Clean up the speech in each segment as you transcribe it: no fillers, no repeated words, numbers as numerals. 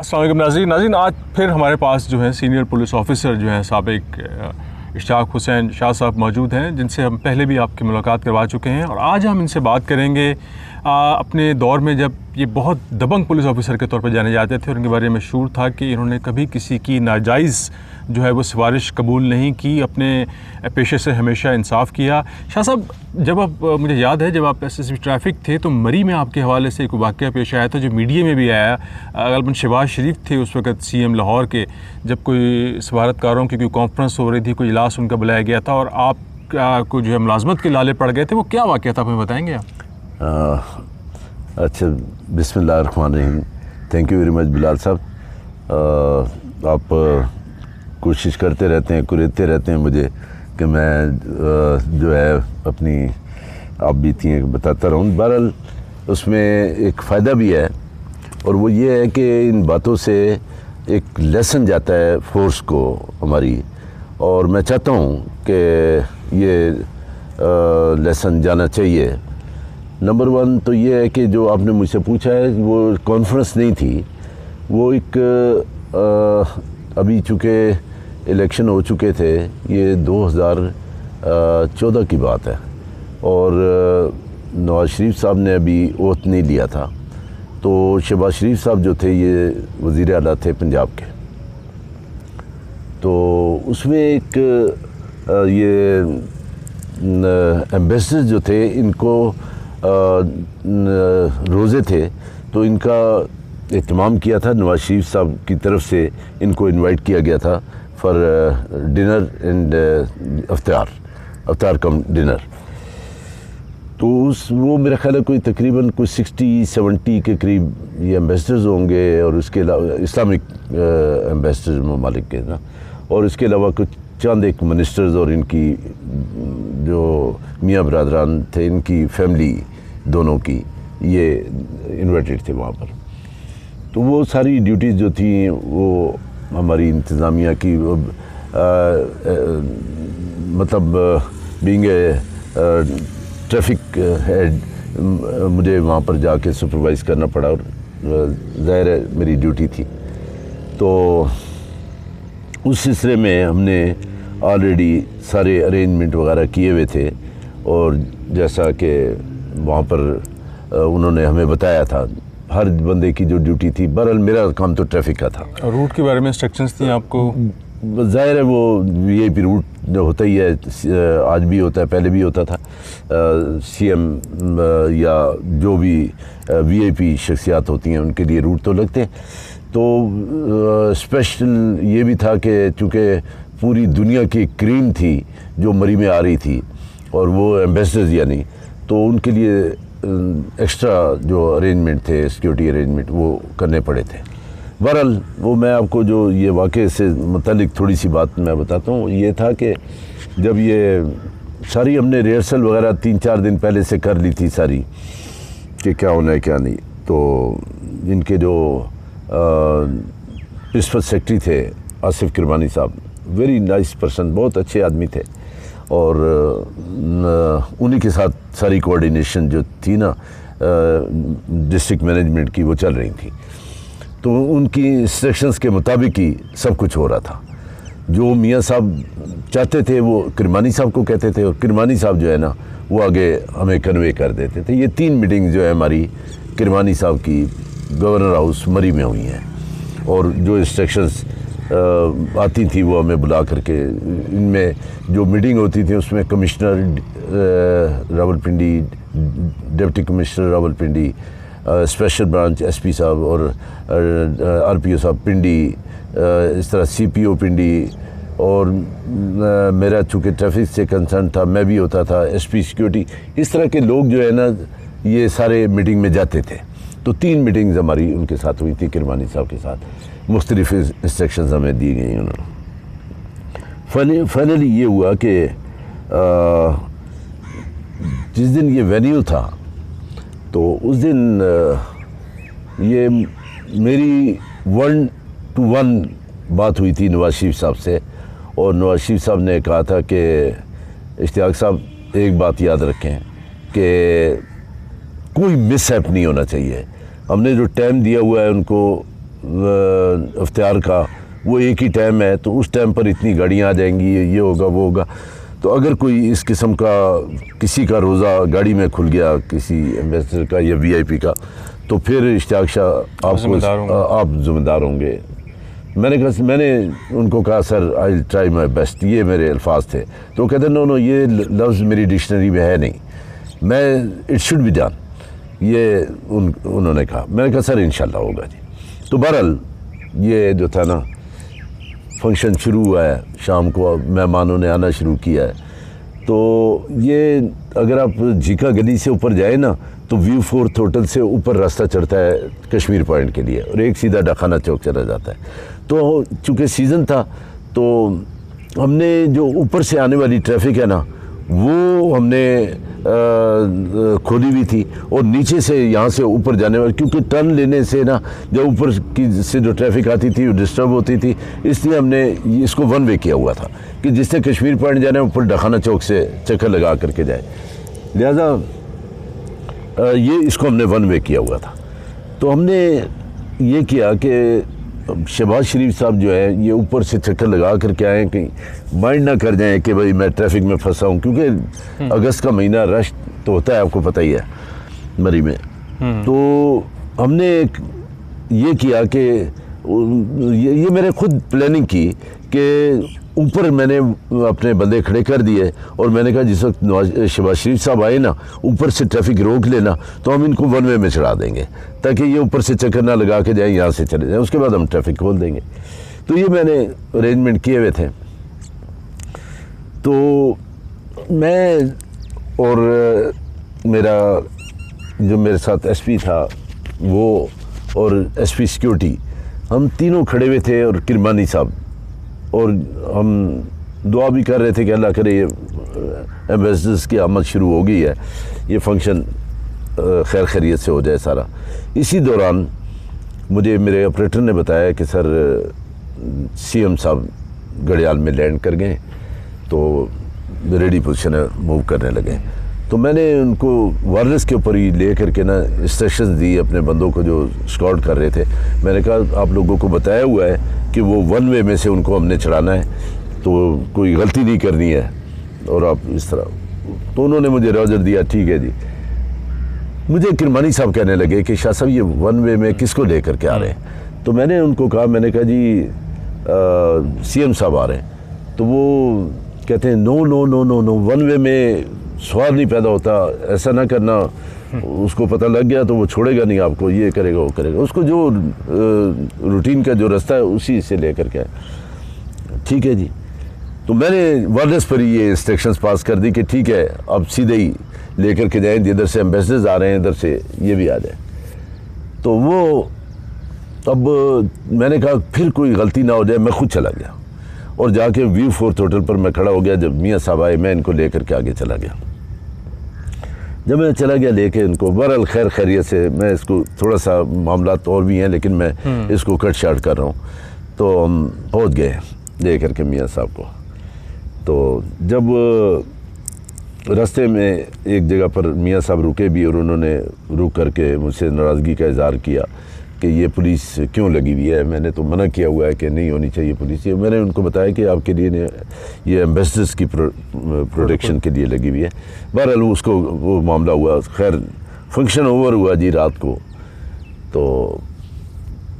अस्सलाम वालेकुम नाज़रीन, आज फिर हमारे पास जो है सीनियर पुलिस ऑफिसर जो हैं साबिक इश्तियाक हुसैन शाह साहब मौजूद हैं, जिनसे हम पहले भी आपकी मुलाकात करवा चुके हैं। और आज हम इनसे बात करेंगे अपने दौर में जब ये बहुत दबंग पुलिस ऑफिसर के तौर पर जाने जाते थे और उनके बारे में मशहूर था कि इन्होंने कभी किसी की नाजायज़ जो है वो सिफारिश कबूल नहीं की, अपने पेशे से हमेशा इंसाफ किया। शाह साहब, जब आप मुझे याद है जब आप एसएसपी ट्रैफिक थे तो मरी में आपके हवाले से एक वाक़या पेश आया था जो मीडिया में भी आया। गलबन शहबाज शरीफ थे उस वक़्त सीएम लाहौर के, जब कोई सफारतकारों की कोई कॉन्फ्रेंस हो रही थी, कोई इजलास उनका बुलाया गया था और आप को जो है मुलाजमत के लाले पड़ गए थे। वो क्या वाक़या था, हमें बताएँगे आप? अच्छा, बिस्मिल्लाहिर्रहमानिर्रहीम। Thank you very much Bilal साहब। आप कोशिश करते रहते हैं, कुरेदते रहते हैं मुझे कि मैं जो है अपनी आप बीतियाँ बताता रहूँ। बहरहाल उसमें एक फ़ायदा भी है और वो ये है कि इन बातों से एक लेसन जाता है फोर्स को हमारी, और मैं चाहता हूँ कि ये लेसन जाना चाहिए। नंबर वन तो ये है कि जो आपने मुझसे पूछा है वो कॉन्फ्रेंस नहीं थी, वो एक अभी चूँकि इलेक्शन हो चुके थे, ये 2014 की बात है और नवाज शरीफ साहब ने अभी ओथ नहीं लिया था, तो शहबाज शरीफ साहब जो थे ये वज़ीर आला थे पंजाब के। तो उसमें एक ये एम्बेसडर जो थे इनको रोज़े थे, तो इनका एहतमाम किया था नवाज शरीफ साहब की तरफ से, इनको इनवाइट किया गया था for dinner and iftar cum dinner. तो वो मेरा ख्याल है कोई तकरीबन कोई 60-70 के करीब ये एम्बेसडर्स होंगे, और उसके अलावा इस्लामिक एम्बेसडर ममालिक के ना, और इसके अलावा कुछ चंद एक मिनिस्टर्स और इनकी जो मियाँ बरादरान थे, इनकी फैमिली दोनों की ये इन्वाइटेड थे वहाँ पर। तो वो सारी ड्यूटीज़ जो थी वो हमारी इंतज़ामिया की, मतलब बीइंग ए ट्रैफिक हेड मुझे वहाँ पर जाके सुपरवाइज़ करना पड़ा और ज़ाहिर है मेरी ड्यूटी थी। तो उस सिलसिले में हमने ऑलरेडी सारे अरेंजमेंट वगैरह किए हुए थे, और जैसा कि वहाँ पर उन्होंने हमें बताया था हर बंदे की जो ड्यूटी थी। बहरहाल मेरा काम तो ट्रैफिक का था। रूट के बारे में इंस्ट्रक्शंस थी आपको? ज़ाहिर है वो वीआईपी रूट जो होता ही है, आज भी होता है, पहले भी होता था। सीएम या जो भी वीआईपी शख्सियात होती हैं उनके लिए रूट तो लगते हैं। तो स्पेशल ये भी था कि चूँकि पूरी दुनिया की क्रीम थी जो मरी में आ रही थी, और वो एम्बेसडर्स यानी, तो उनके लिए एक्स्ट्रा जो अरेंजमेंट थे, सिक्योरिटी अरेंजमेंट, वो करने पड़े थे। बहरहाल वो मैं आपको जो ये वाक़े से मुतालिक थोड़ी सी बात मैं बताता हूँ। ये था कि जब ये सारी हमने रिहर्सल वगैरह 3-4 दिन पहले से कर ली थी सारी, कि क्या होना है क्या नहीं। तो इनके जो प्रिंसिपल सेक्रेटरी थे आसिफ किरमानी साहब, वेरी नाइस पर्सन, बहुत अच्छे आदमी थे, और उन्हीं के साथ सारी कोऑर्डिनेशन जो थी ना डिस्ट्रिक्ट मैनेजमेंट की वो चल रही थी। तो उनकी इंस्ट्रक्शंस के मुताबिक ही सब कुछ हो रहा था। जो मियाँ साहब चाहते थे वो किरमानी साहब को कहते थे, और किरमानी साहब जो है ना वो आगे हमें कन्वे कर देते थे। ये 3 मीटिंग जो है हमारी किरमानी साहब की गवर्नर हाउस मरी में हुई हैं, और जो इंस्ट्रक्शंस आती थी वो हमें बुला करके, इनमें जो मीटिंग होती थी उसमें commissioner Rawalpindi, deputy commissioner Rawalpindi, special branch SP साहब और आरपीओ साहब पिंडी, इस तरह सीपीओ पिंडी, और मेरा चूँकि ट्रैफिक से कंसर्न था मैं भी होता था, एसपी सिक्योरिटी, इस तरह के लोग जो है ना ये सारे मीटिंग में जाते थे। तो 3 मीटिंग्स हमारी उनके साथ हुई थी, किरमानी साहब के साथ। मुख्तलिफ इंस्ट्रक्शंस हमें दी गई उन्होंने। फाइनली ये हुआ कि जिस दिन ये वेन्यू था तो उस दिन ये मेरी 1-to-1 बात हुई थी नवाज शरीफ साहब से, और नवाज शरीफ साहब ने कहा था कि इश्तियाक साहब एक बात याद रखें कि कोई मिसहैप नहीं होना चाहिए। हमने जो टाइम दिया हुआ है उनको इफ्तार का वो एक ही टाइम है, तो उस टाइम पर इतनी गाड़ियाँ आ जाएंगी, ये होगा वो होगा। तो अगर कोई इस किस्म का किसी का रोज़ा गाड़ी में खुल गया, किसी एम्बेसडर का या वीआईपी का, तो फिर इश्तियाक शाह आप ज़िम्मेदार होंगे। मैंने उनको कहा sir I try my best, ये मेरे अल्फाज थे। तो कहते नो ये लफ्ज़ मेरी डिक्शनरी में है नहीं, मैं इट शुड बी डन, ये उन्होंने कहा। मैंने कहा सर इंशाल्लाह होगा जी। तो बहरहाल ये जो था ना, फंक्शन शुरू हुआ है, शाम को मेहमानों ने आना शुरू किया है। तो ये अगर आप जीका गली से ऊपर जाए ना, तो व्यू फोर्थ होटल से ऊपर रास्ता चढ़ता है कश्मीर पॉइंट के लिए, और एक सीधा डाखाना चौक चला जाता है। तो चूँकि सीज़न था, तो हमने जो ऊपर से आने वाली ट्रैफिक है ना, वो हमने खोली हुई थी, और नीचे से यहाँ से ऊपर जाने वाली, क्योंकि टर्न लेने से ना जब ऊपर की से जो ट्रैफिक आती थी वो डिस्टर्ब होती थी, इसलिए हमने इसको वन वे किया हुआ था कि जिससे कश्मीर पॉइंट जाना है ऊपर डाखाना चौक से चक्कर लगा करके जाए। लिहाजा ये इसको हमने वन वे किया हुआ था। तो हमने ये किया कि शहबाज शरीफ साहब जो है ये ऊपर से चक्कर लगा करके आए, कहीं माइंड ना कर जाएं कि भाई मैं ट्रैफिक में फंसा हूँ, क्योंकि अगस्त का महीना रश तो होता है, आपको पता ही है मरी में। तो हमने ये किया कि ये मैंने खुद प्लानिंग की कि ऊपर मैंने अपने बंदे खड़े कर दिए, और मैंने कहा जिस वक्त शहबाज शरीफ साहब आए ना, ऊपर से ट्रैफिक रोक लेना, तो हम इनको वन वे में चढ़ा देंगे, ताकि ये ऊपर से चक्कर ना लगा के जाए, यहाँ से चले जाएँ, उसके बाद हम ट्रैफिक खोल देंगे। तो ये मैंने अरेंजमेंट किए हुए थे। तो मैं और मेरा जो मेरे साथ एसपी था वो, और एसपी सिक्योरिटी, हम तीनों खड़े हुए थे, और किरमानी साहब, और हम दुआ भी कर रहे थे कि अल्लाह करे ये एम्बेसडर्स की आमद शुरू हो गई है, ये फंक्शन खैर खैरियत से हो जाए सारा। इसी दौरान मुझे मेरे ऑपरेटर ने बताया कि सर सीएम साहब घड़ियाल में लैंड कर गए, तो रेडी पोजीशन है, मूव करने लगे। तो मैंने उनको वायरलेस के ऊपर ही ले करके ना इंस्ट्रक्शंस दी अपने बंदों को जो स्कॉट कर रहे थे। मैंने कहा आप लोगों को बताया हुआ है कि वो वन वे में से उनको हमने चढ़ाना है, तो कोई गलती नहीं करनी है, और आप इस तरह। तो उन्होंने मुझे रॉजर दिया, ठीक है जी। मुझे किरमानी साहब कहने लगे कि शाह साहब ये वन वे में किसको ले करके आ रहे हैं? तो मैंने उनको कहा, मैंने कहा जी सीएम साहब आ रहे हैं। तो वो कहते हैं no no no no no, one way में सवाल नहीं पैदा होता, ऐसा ना करना, उसको पता लग गया तो वो छोड़ेगा नहीं आपको, ये करेगा वो करेगा, उसको जो रूटीन का जो रास्ता है उसी से लेकर के। ठीक है जी। तो मैंने वायरलेस पर ये इंस्ट्रक्शंस पास कर दी कि ठीक है अब सीधे ही लेकर के जाएं, जिधर से एम्बेसडर्स आ रहे हैं इधर से ये भी आ जाए। तो वो अब मैंने कहा फिर कोई गलती ना हो जाए, मैं खुद चला गया और जाके व्यू फोर्थ होटल पर मैं खड़ा हो गया। जब मियाँ साहब आए मैं इनको लेकर के आगे चला गया। जब मैं चला गया लेके इनको, बहरहाल खैर खैरियत से, मैं इसको थोड़ा सा मामला और भी हैं लेकिन मैं इसको कट शार्ट कर रहा हूँ। तो हम पहुँच गए ले करके मियाँ साहब को। तो जब रास्ते में एक जगह पर मियाँ साहब रुके भी और उन्होंने रुक करके मुझसे नाराज़गी का इज़हार किया कि ये पुलिस क्यों लगी हुई है, मैंने तो मना किया हुआ है कि नहीं होनी चाहिए पुलिस। ये मैंने उनको बताया कि आपके लिए ये एम्बेसडर्स की प्रोटेक्शन के लिए लगी हुई है। बहरहाल उसको वो मामला हुआ, खैर फंक्शन ओवर हुआ जी रात को। तो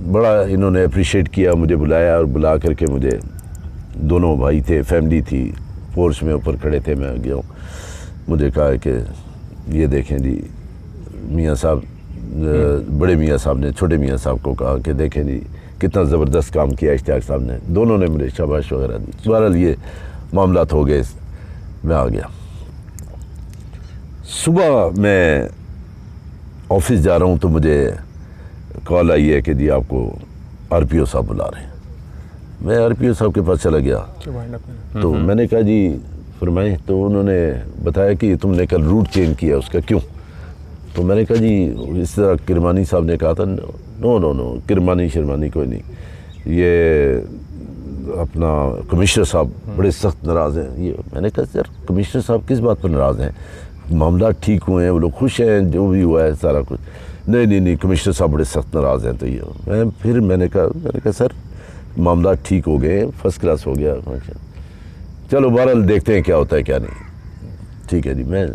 बड़ा इन्होंने अप्रिशिएट किया, मुझे बुलाया और बुला करके मुझे, दोनों भाई थे, फैमिली थी, पोर्च में ऊपर खड़े थे, मैं गया हूँ। मुझे कहा कि ये देखें जी मियाँ साहब, बड़े मियाँ साहब ने छोटे मियाँ साहब को कहा कि देखें जी कितना ज़बरदस्त काम किया इश्तियाक साहब ने। दोनों ने मुझे शाबाश वगैरह दी। बहरहाल ये मामला हो गए, मैं आ गया। सुबह मैं ऑफिस जा रहा हूँ तो मुझे कॉल आई है कि जी आपको आरपीओ साहब बुला रहे हैं। मैं आरपीओ साहब के पास चला गया तो मैंने कहा जी फरमाएं। तो उन्होंने बताया कि तुमने कल रूट चेंज किया, उसका क्यों? तो मैंने कहा जी इस तरह किरमानी साहब ने कहा था। नो नो नो, किरमानी शर्मानी कोई नहीं, ये अपना कमिश्नर साहब बड़े सख्त नाराज़ हैं। ये मैंने कहा सर कमिश्नर साहब किस बात पर नाराज़ हैं? मामला ठीक हुए हैं, वो लोग खुश हैं, जो भी हुआ है सारा कुछ। नहीं कमिश्नर साहब बड़े सख्त नाराज़ हैं। तो ये मैंने कहा सर मामला ठीक हो गए, फर्स्ट क्लास हो गया, चलो बहरहाल देखते हैं क्या होता है क्या नहीं। ठीक है जी, मैं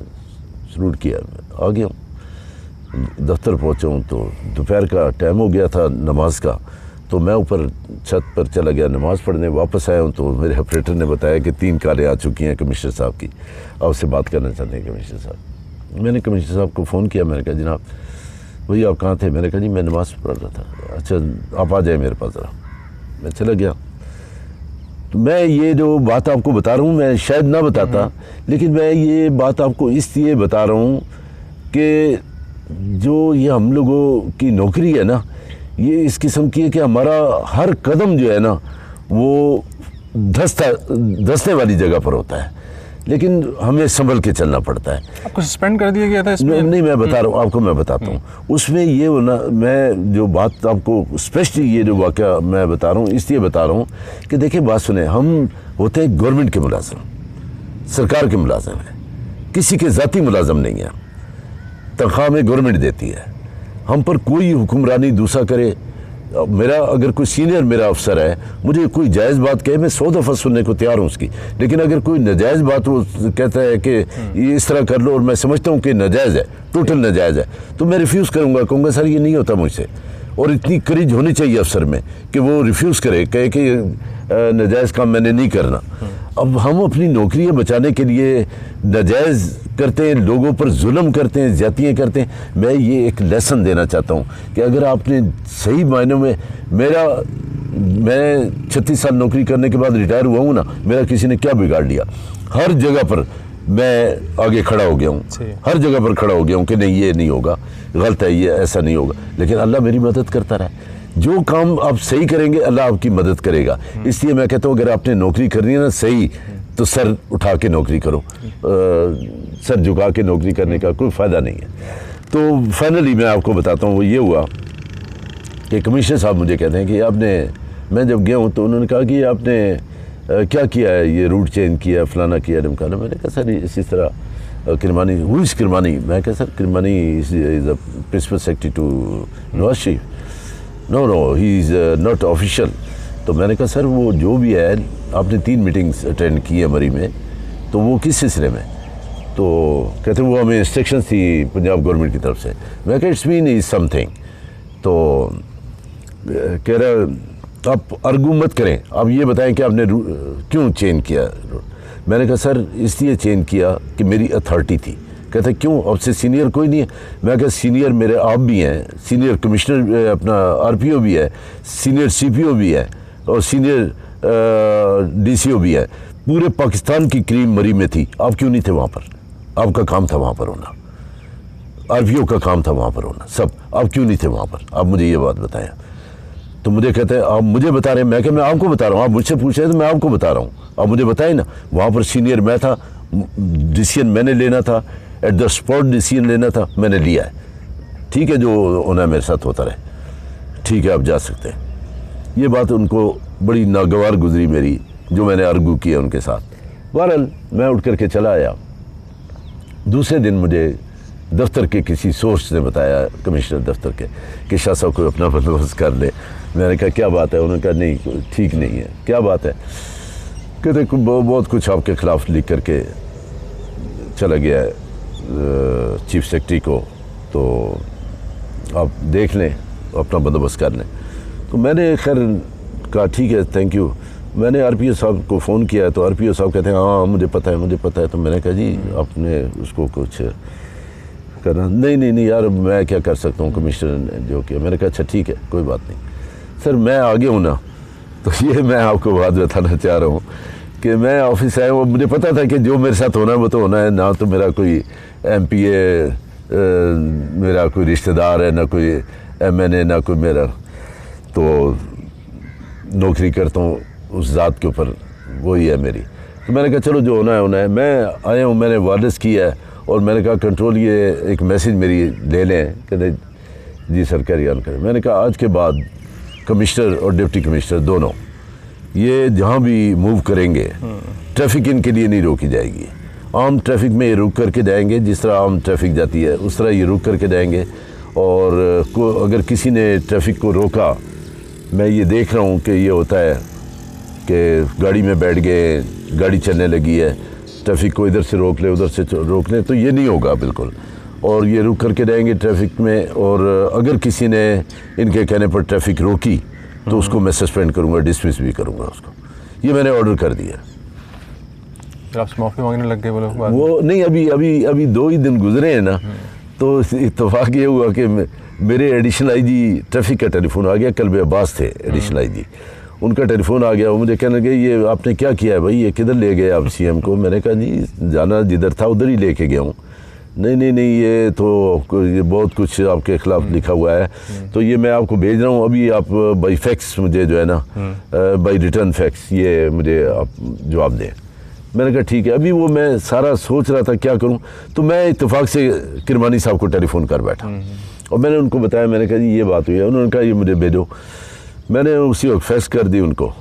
सलूट किया, आ गया हूँ, दफ्तर पहुँचा हूँ तो दोपहर का टाइम हो गया था नमाज का। तो मैं ऊपर छत पर चला गया नमाज़ पढ़ने, वापस आया हूँ तो मेरे ऑपरेटर ने बताया कि 3 कालें आ चुकी हैं कमिश्नर साहब की, अब उससे बात करना चाहते हैं कमिश्नर साहब। मैंने कमिश्नर साहब को फ़ोन किया, मैंने कहा जनाब भैया आप कहाँ थे? मैंने कहा जी मैं नमाज़ पढ़ रहा था। अच्छा आप आ जाए मेरे पास ज़रा। मैं चला गया। तो मैं ये जो बात आपको बता रहा हूँ, मैं शायद ना बताता, लेकिन मैं ये बात आपको इसलिए बता रहा हूँ कि जो ये हम लोगों की नौकरी है ना, ये इस किस्म की है कि हमारा हर कदम जो है ना वो धंसने वाली जगह पर होता है, लेकिन हमें संभल के चलना पड़ता है। आपको सस्पेंड कर दिया गया था इसमें? नहीं मैं बता रहा हूँ आपको, मैं बताता हूँ उसमें ये होना। मैं जो बात आपको स्पेशली ये जो वाक़या मैं बता रहा हूँ इसलिए बता रहा हूँ कि देखिए बात सुने, हम होते हैं गवर्नमेंट के मुलाजिम, सरकार के मुलाजिम हैं, किसी के ज़ाती मुलाजिम नहीं है, तनख्वाह में गवर्नमेंट देती है। हम पर कोई हुक्मरानी दूसरा करे, मेरा अगर कोई सीनियर मेरा अफसर है, मुझे कोई जायज़ बात कहे, मैं 100 दफ़ा सुनने को तैयार हूँ उसकी, लेकिन अगर कोई नाजायज़ बात वो कहता है कि ये इस तरह कर लो और मैं समझता हूँ कि नाजायज़ है, टोटल नाजायज़ है, तो मैं रिफ्यूज़ करूँगा, कहूँगा सर ये नहीं होता मुझसे। और इतनी करेज होनी चाहिए अफसर में कि वो रिफ्यूज़ करे, कहे कि नाजायज़ काम मैंने नहीं करना। अब हम अपनी नौकरियाँ बचाने के लिए नाजायज़ करते हैं, लोगों पर जुल्म करते हैं, ज़्यादतियाँ करते हैं। मैं ये एक लेसन देना चाहता हूँ कि अगर आपने सही मायनों में मैं 36 साल नौकरी करने के बाद रिटायर हुआ हूँ ना, मेरा किसी ने क्या बिगाड़ लिया? हर जगह पर मैं आगे खड़ा हो गया हूँ, हर जगह पर खड़ा हो गया हूँ कि नहीं ये नहीं होगा, गलत है, ये ऐसा नहीं होगा, लेकिन अल्लाह मेरी मदद करता रहा। जो काम आप सही करेंगे अल्लाह आपकी मदद करेगा। इसलिए मैं कहता हूँ अगर आपने नौकरी करनी है ना सही, तो सर उठा के नौकरी करो, सर झुका के नौकरी करने का कोई फ़ायदा नहीं है। तो फाइनली मैं आपको बताता हूँ वो ये हुआ कि कमिश्नर साहब मुझे कहते हैं कि आपने, मैं जब गया हूँ तो उन्होंने कहा कि आपने क्या किया है, ये रूट चेंज किया, फलाना किया, ढमकाना। मैंने कहा सर इसी तरह किरमानी हुई, किरमानी। मैं कहा sir Kirmani is a principal secretary to Nawaz Sharif. No he is not official. तो मैंने कहा सर वो जो भी है, आपने 3 मीटिंग्स अटेंड की है मरी में, तो वो किस सिलसिले में? तो कहते वो हमें इंस्ट्रक्शंस थी पंजाब गवर्नमेंट की तरफ से। मैं कहा इट्स मीन इज़ समथिंग। तो कह रहा आप आर्गू मत करें, आप ये बताएं कि आपने क्यों चेंज किया। मैंने कहा सर इसलिए चेंज किया कि मेरी अथॉरिटी थी। कहते क्यों, अब से सीनियर कोई नहीं है? मैं कहा सीनियर मेरे आप भी हैं, सीनियर कमिश्नर अपना आरपीओ भी है, सीनियर सीपीओ भी है और सीनियर डीसीओ भी है। पूरे पाकिस्तान की क्रीम मरी में थी, आप क्यों नहीं थे वहाँ पर? आपका काम था वहाँ पर होना, आरपीओ का काम था वहाँ पर होना, सब। आप क्यों नहीं थे वहाँ पर? आप मुझे ये बात बताएं। तो मुझे कहते हैं आप मुझे बता रहे हैं। मैं मैं आपको बता रहा हूँ, आप मुझसे पूछ रहे हैं तो मैं आपको बता रहा हूँ, आप मुझे बताएं ना। वहाँ पर सीनियर मैं था, डिसीजन मैंने लेना था, एट द स्पॉट डिसीजन लेना था, मैंने लिया है। ठीक है, जो होना मेरे साथ होता रहे, ठीक है, आप जा सकते हैं। ये बात उनको बड़ी नागवार गुजरी मेरी, जो मैंने आर्गू किया उनके साथ। बहरहाल मैं उठ करके चला आया। दूसरे दिन मुझे दफ्तर के किसी सोर्स ने बताया, कमिश्नर दफ्तर के, कि शाह साहब को अपना बंदोबस्त कर ले। मैंने कहा क्या बात है? उन्होंने कहा नहीं ठीक नहीं है। क्या बात है? कहते बहुत कुछ आपके ख़िलाफ़ लिख करके चला गया है चीफ सेक्रेटरी को, तो आप देख लें, अपना बंदोबस्त कर लें। तो मैंने खैर कहा ठीक है, थैंक यू। मैंने आरपीओ साहब को फ़ोन किया तो आरपीओ साहब कहते हैं हाँ मुझे पता है, मुझे पता है। तो मैंने कहा जी आपने उसको कुछ करना? नहीं यार मैं क्या कर सकता हूँ, कमिश्नर ने जो किया। मैंने कहा अच्छा ठीक है, कोई बात नहीं सर, मैं आगे हूँ ना। तो ये मैं आपको बात बताना चाह रहा हूँ कि मैं ऑफिस आया हूँ, मुझे पता था कि जो मेरे साथ होना है वो तो होना है। ना तो मेरा कोई MPA मेरा कोई रिश्तेदार है, ना कोई MNA, ना कोई मेरा, तो नौकरी करता हूँ उस ज़ात के ऊपर, वही है मेरी। तो मैंने कहा चलो जो होना है होना है। मैं आया हूँ, मैंने वायरलेस किया है और मैंने कहा कंट्रोल ये एक मैसेज मेरी ले लें। कहते जी सर कैरी ऑन करें। मैंने कहा आज के बाद कमिश्नर और डिप्टी कमिश्नर दोनों ये जहाँ भी मूव करेंगे, ट्रैफिक इनके लिए नहीं रोकी जाएगी। आम ट्रैफिक में ये रुक करके जाएंगे, जिस तरह आम ट्रैफिक जाती है उस तरह ये रुक करके जाएंगे और अगर किसी ने ट्रैफिक को रोका, मैं ये देख रहा हूँ कि ये होता है कि गाड़ी में बैठ गए, गाड़ी चलने लगी है, ट्रैफिक को इधर से रोक ले उधर से रोक ले, तो ये नहीं होगा बिल्कुल। और ये रुक करके रहेंगे ट्रैफिक में, और अगर किसी ने इनके कहने पर ट्रैफिक रोकी तो उसको मैं सस्पेंड करूँगा, डिसमिस भी करूँगा उसको। ये मैंने ऑर्डर कर दिया। आप माफ़ी मांगने लग गए वो लोग? वो नहीं, अभी 2 ही दिन गुजरे हैं ना, तो इत्तेफाक ये हुआ कि मेरे एडिशनल आईजी ट्रैफिक का टेलीफोन आ गया। कल्बे अब्बास थे एडिशनल आईजी, उनका टेलीफोन आ गया। वो मुझे कहने लगे ये आपने क्या किया है भाई, ये किधर ले गए आप सीएम को? मैंने कहा जी जाना जिधर था उधर ही लेके गया हूँ। नहीं ये तो ये बहुत कुछ आपके खिलाफ लिखा हुआ है, तो ये मैं आपको भेज रहा हूँ अभी, आप बाई फैक्स मुझे जो है ना, बाई रिटर्न फैक्स ये मुझे आप जवाब दें। मैंने कहा ठीक है। अभी वो मैं सारा सोच रहा था क्या करूं, तो मैं इत्तेफाक से किरमानी साहब को टेलीफोन कर बैठा और मैंने उनको बताया, मैंने कहा जी ये बात हुई है। उन्होंने कहा ये मुझे भेजो। मैंने उसी वक्त फैक्स कर दी उनको।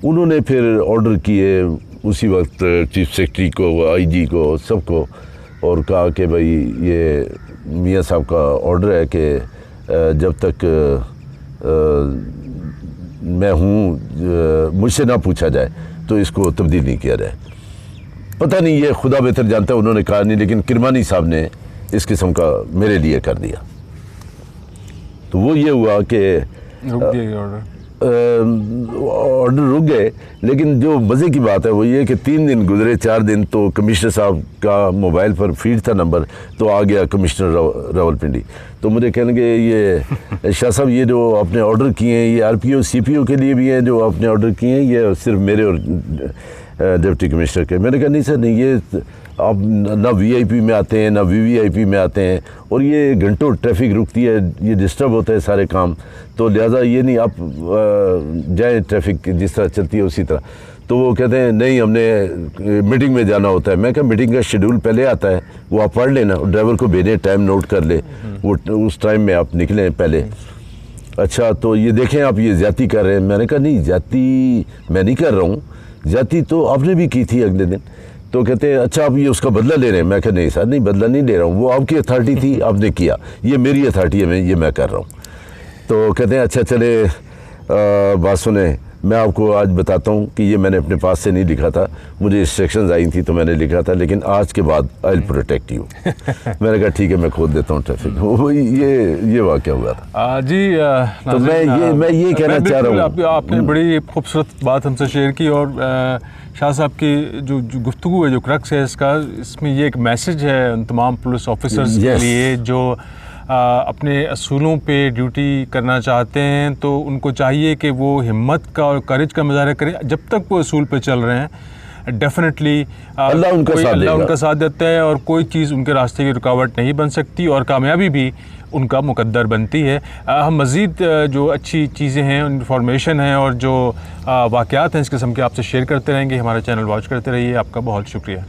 उन्होंने फिर ऑर्डर किए उसी वक्त चीफ सेक्रेटरी को, आईजी को, सबको, और कहा कि भाई ये मियाँ साहब का ऑर्डर है कि जब तक मैं हूँ मुझसे ना पूछा जाए तो इसको तब्दील नहीं किया जाए। पता नहीं, ये खुदा बेहतर जानता है, उन्होंने कहा नहीं, लेकिन किरमानी साहब ने इस किस्म का मेरे लिए कर दिया। तो वो ये हुआ कि ऑर्डर रुक गए। लेकिन जो मज़े की बात है वो ये कि 3 दिन गुजरे, 4 दिन तो कमिश्नर साहब का मोबाइल पर फीड था नंबर, तो आ गया कमिश्नर रावलपिंडी। तो मुझे कहने लगे ये शाह साहब ये जो आपने ऑर्डर किए हैं ये आरपीओ सीपीओ के लिए भी हैं जो आपने ऑर्डर किए हैं, ये सिर्फ मेरे और डिप्टी कमिश्नर के? मैंने कहा नहीं सर नहीं, ये आप ना वीआईपी में आते हैं ना वीवीआईपी में आते हैं, और ये घंटों ट्रैफिक रुकती है, ये डिस्टर्ब होता है सारे काम, तो लिहाजा ये नहीं आप जाएं, ट्रैफिक जिस तरह चलती है उसी तरह। तो वो कहते हैं नहीं हमने मीटिंग में जाना होता है। मैं कहा मीटिंग का शेड्यूल पहले आता है, वो आप पढ़ लेना, ड्राइवर को भेजें, टाइम नोट कर ले, वो उस टाइम में आप निकलें पहले। अच्छा तो ये देखें आप ये ज़्यादती कर रहे हैं। मैंने कहा नहीं ज़्यादती मैं नहीं कर रहा हूँ, ज़्यादती तो आपने भी की थी अगले दिन। तो कहते हैं अच्छा आप ये उसका बदला ले रहे हैं? मैं कहा नहीं सर नहीं, बदला नहीं ले रहा हूँ, वो आपकी अथॉरिटी थी आपने किया, ये मेरी अथॉरिटी है, ये मैं कर रहा हूँ। तो कहते हैं अच्छा चले बात सुने, मैं आपको आज बताता हूँ कि ये मैंने अपने पास से नहीं लिखा था, मुझे इंस्ट्रक्शंस आई थी तो मैंने लिखा था, लेकिन आज के बाद आई विल प्रोटेक्ट यू। मैंने कहा ठीक है मैं खोल देता हूँ ट्रैफिक। ये वाक़या हुआ था जी। तो मैं ये कहना चाह रहा हूँ, आपने बड़ी खूबसूरत बात हमसे शेयर की, और शाह साहब की जो गुफ्तगू है, जो क्रक्स है इसमें ये एक मैसेज है उन तमाम पुलिस ऑफिसर्स के लिए जो अपने असूलों पे ड्यूटी करना चाहते हैं। तो उनको चाहिए कि वो हिम्मत का और करेज का मुजाहरा करें जब तक वो असूल पे चल रहे हैं। डेफिनेटली अल्लाह उनका साथ देता है और कोई चीज़ उनके रास्ते की रुकावट नहीं बन सकती, और कामयाबी भी उनका मुकद्दर बनती है। हम मज़ीद जो अच्छी चीज़ें हैं, इन्फॉर्मेशन है और जो वाक़यात हैं इस किस्म के आपसे शेयर करते रहेंगे। हमारा चैनल वॉच करते रहिए। आपका बहुत शुक्रिया।